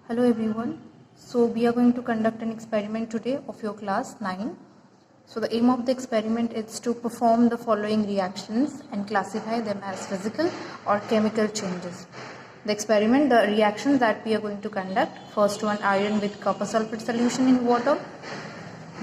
Hello everyone. So we are going to conduct an experiment today of your class 9. So the aim of the experiment is to perform the following reactions and classify them as physical or chemical changes. The reactions that we are going to conduct: first one, iron with copper sulfate solution in water,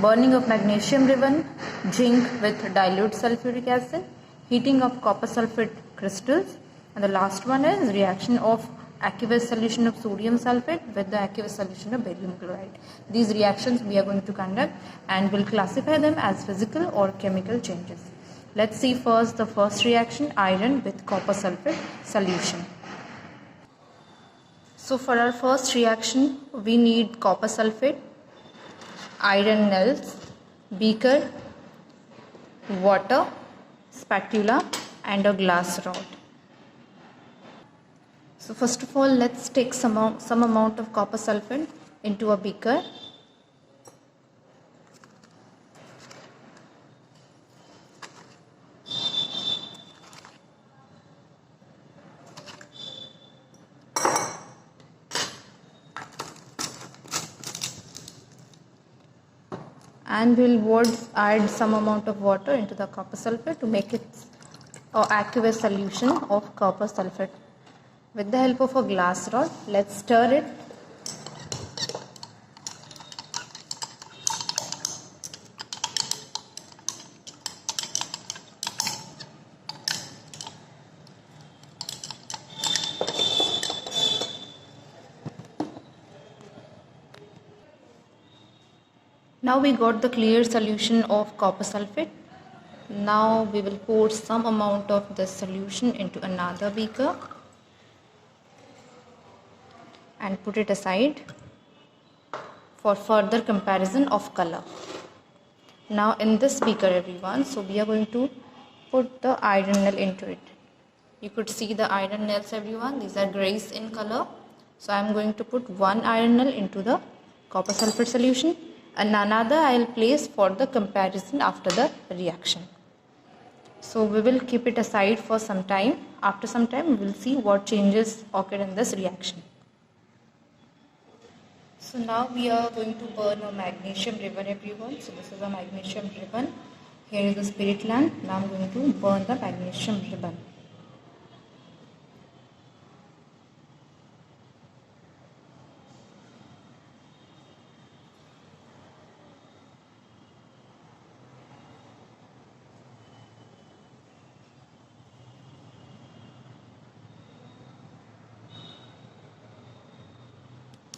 burning of magnesium ribbon, zinc with dilute sulfuric acid, heating of copper sulfate crystals, and the last one is reaction of aqueous solution of sodium sulfate with the aqueous solution of barium chloride. These reactions we are going to conduct and will classify them as physical or chemical changes. Let's see first the first reaction, iron with copper sulfate solution. So for our first reaction, we need copper sulfate, iron nails, beaker, water, spatula, and a glass rod. So first of all, let's take some amount of copper sulfate into a beaker. And we'll add some amount of water into the copper sulfate to make it an aqueous solution of copper sulfate. With the help of a glass rod, let's stir it. Now we got the clear solution of copper sulfate. Now we will pour some amount of this solution into another beaker and put it aside for further comparison of color. Now in this beaker everyone, so we are going to put the iron nail into it. You could see the iron nails everyone, these are grayish in color. So I am going to put one iron nail into the copper sulfate solution and another I will place for the comparison after the reaction. So we will keep it aside for some time. After some time we will see what changes occur in this reaction. So now we are going to burn a magnesium ribbon everyone. So this is a magnesium ribbon. Here is the spirit lamp. Now I am going to burn the magnesium ribbon.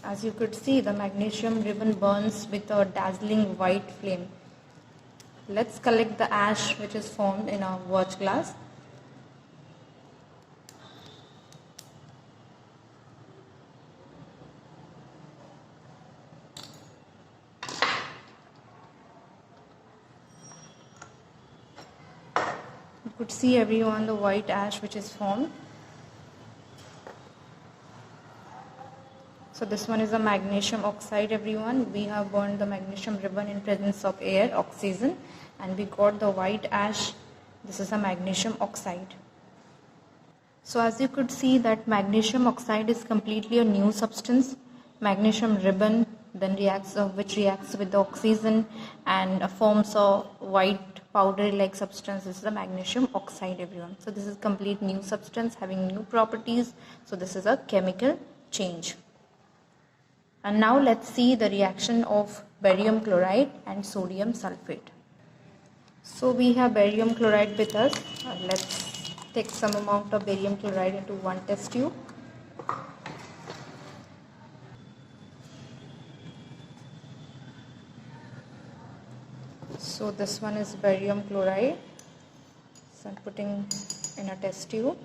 As you could see, the magnesium ribbon burns with a dazzling white flame. Let's collect the ash which is formed in our watch glass. You could see everyone the white ash which is formed. So this one is a magnesium oxide everyone. We have burned the magnesium ribbon in presence of air, oxygen, and we got the white ash. This is a magnesium oxide. So as you could see that magnesium oxide is completely a new substance. Magnesium ribbon then which reacts with the oxygen and forms a white powder like substance. This is the magnesium oxide everyone. So this is complete new substance having new properties. So this is a chemical change. And now let's see the reaction of barium chloride and sodium sulfate. So we have barium chloride with us. Let's take some amount of barium chloride into one test tube. So this one is barium chloride. So I'm putting in a test tube.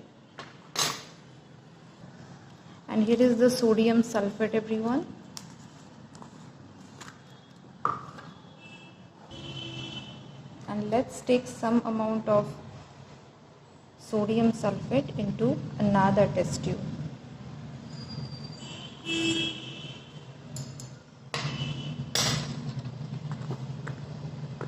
And here is the sodium sulfate everyone. And let's take some amount of sodium sulfate into another test tube.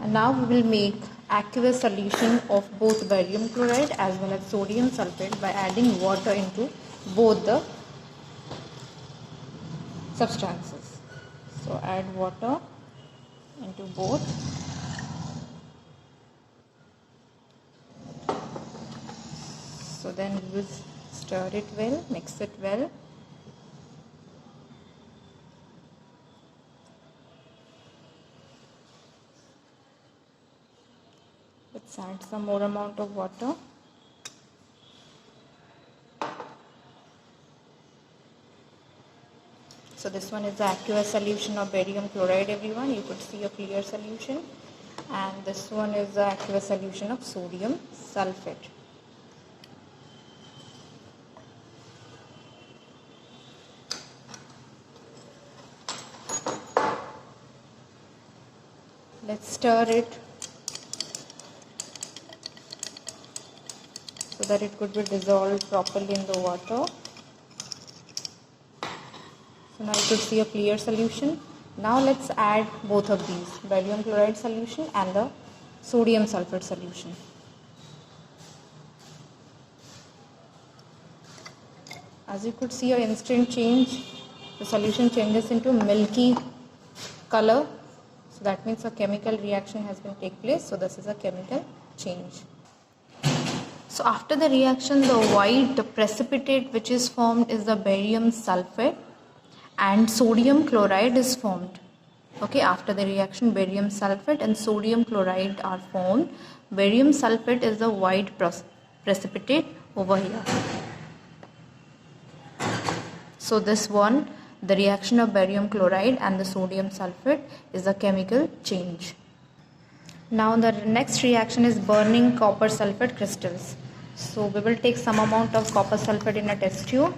And now we will make aqueous solution of both barium chloride as well as sodium sulfate by adding water into both the substances. So add water into both. So then we will stir it well, mix it well. Let's add some more amount of water. So this one is the aqueous solution of barium chloride, everyone. You could see a clear solution. And this one is the aqueous solution of sodium sulfate. Let's stir it so that it could be dissolved properly in the water. So now you could see a clear solution. Now let's add both of these, barium chloride solution and the sodium sulfate solution. As you could see, an instant change. The solution changes into milky color. So that means a chemical reaction has been take place. So this is a chemical change. So after the reaction, the white precipitate which is formed is the barium sulfate and sodium chloride is formed. Okay, after the reaction, barium sulfate and sodium chloride are formed. Barium sulfate is the white precipitate over here. So this one, the reaction of barium chloride and the sodium sulfate is a chemical change. Now the next reaction is burning copper sulfate crystals. So we will take some amount of copper sulfate in a test tube.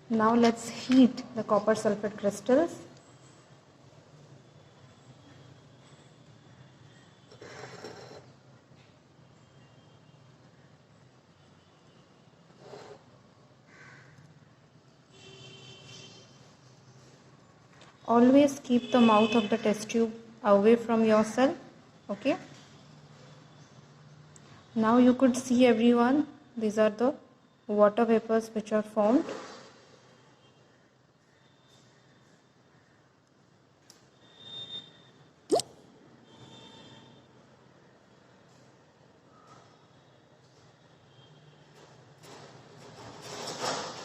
Now let's heat the copper sulfate crystals. Always keep the mouth of the test tube away from yourself. Okay. Now you could see, everyone, these are the water vapors which are formed.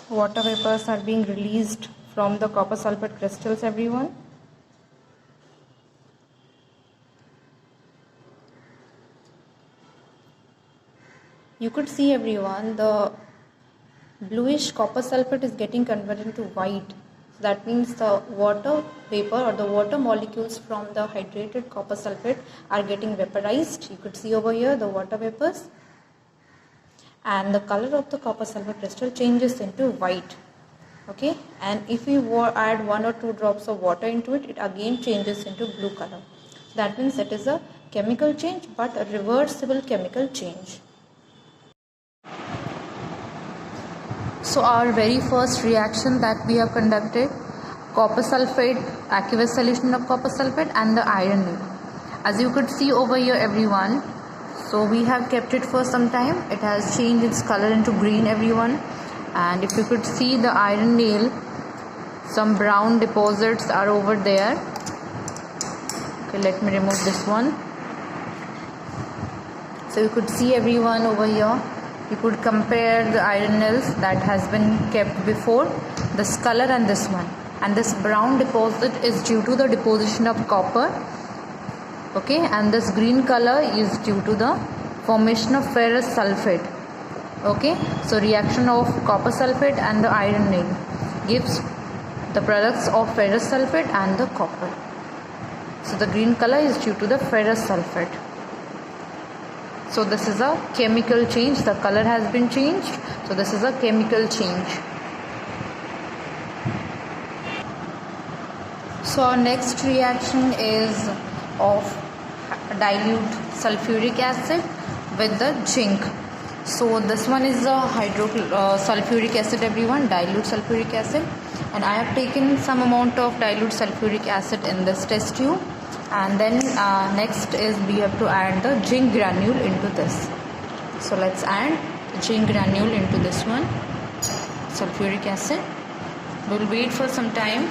Water vapors are being released from the copper sulfate crystals, everyone. You could see, everyone, the bluish copper sulfate is getting converted into white. So that means the water vapor or the water molecules from the hydrated copper sulfate are getting vaporized. You could see over here the water vapors. And the color of the copper sulfate crystal changes into white. Okay, and if we add 1 or 2 drops of water into it, it again changes into blue color. That means it is a chemical change, but a reversible chemical change. So our very first reaction that we have conducted, copper sulfate, aqueous solution of copper sulfate and the iron nail. As you could see over here, everyone, so we have kept it for some time. It has changed its color into green, everyone. And if you could see the iron nail, some brown deposits are over there. Okay, let me remove this one. So you could see, everyone, over here. You could compare the iron nails that has been kept before, this color and this one. And this brown deposit is due to the deposition of copper. Okay, and this green color is due to the formation of ferrous sulfate. Okay, so reaction of copper sulfate and the iron nail gives the products of ferrous sulfate and the copper. So the green color is due to the ferrous sulfate. So this is a chemical change. The color has been changed. So this is a chemical change. So our next reaction is of dilute sulfuric acid with the zinc. So this one is a sulfuric acid, everyone, dilute sulfuric acid. And I have taken some amount of dilute sulfuric acid in this test tube, and then next is we have to add the zinc granule into this. So let's add zinc granule into this one, sulfuric acid. We'll wait for some time.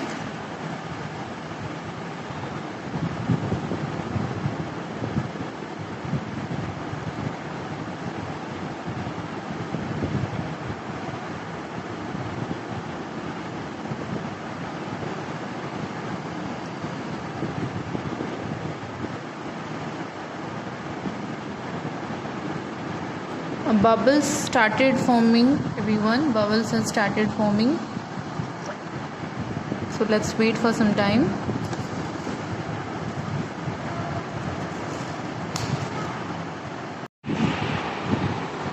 Bubbles started forming, everyone. Bubbles have started forming. So let's wait for some time.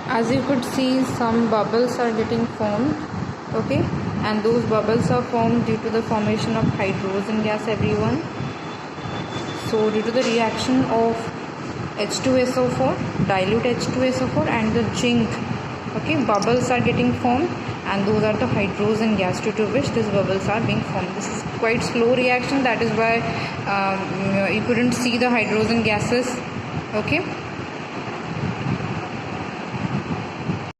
As you could see, some bubbles are getting formed, okay, and those bubbles are formed due to the formation of hydrogen gas, everyone. So due to the reaction of H2SO4, dilute H2SO4 and the zinc, okay, bubbles are getting formed, and those are the hydrogen gas due to which these bubbles are being formed. This is quite slow reaction, that is why you couldn't see the hydrogen gases, okay.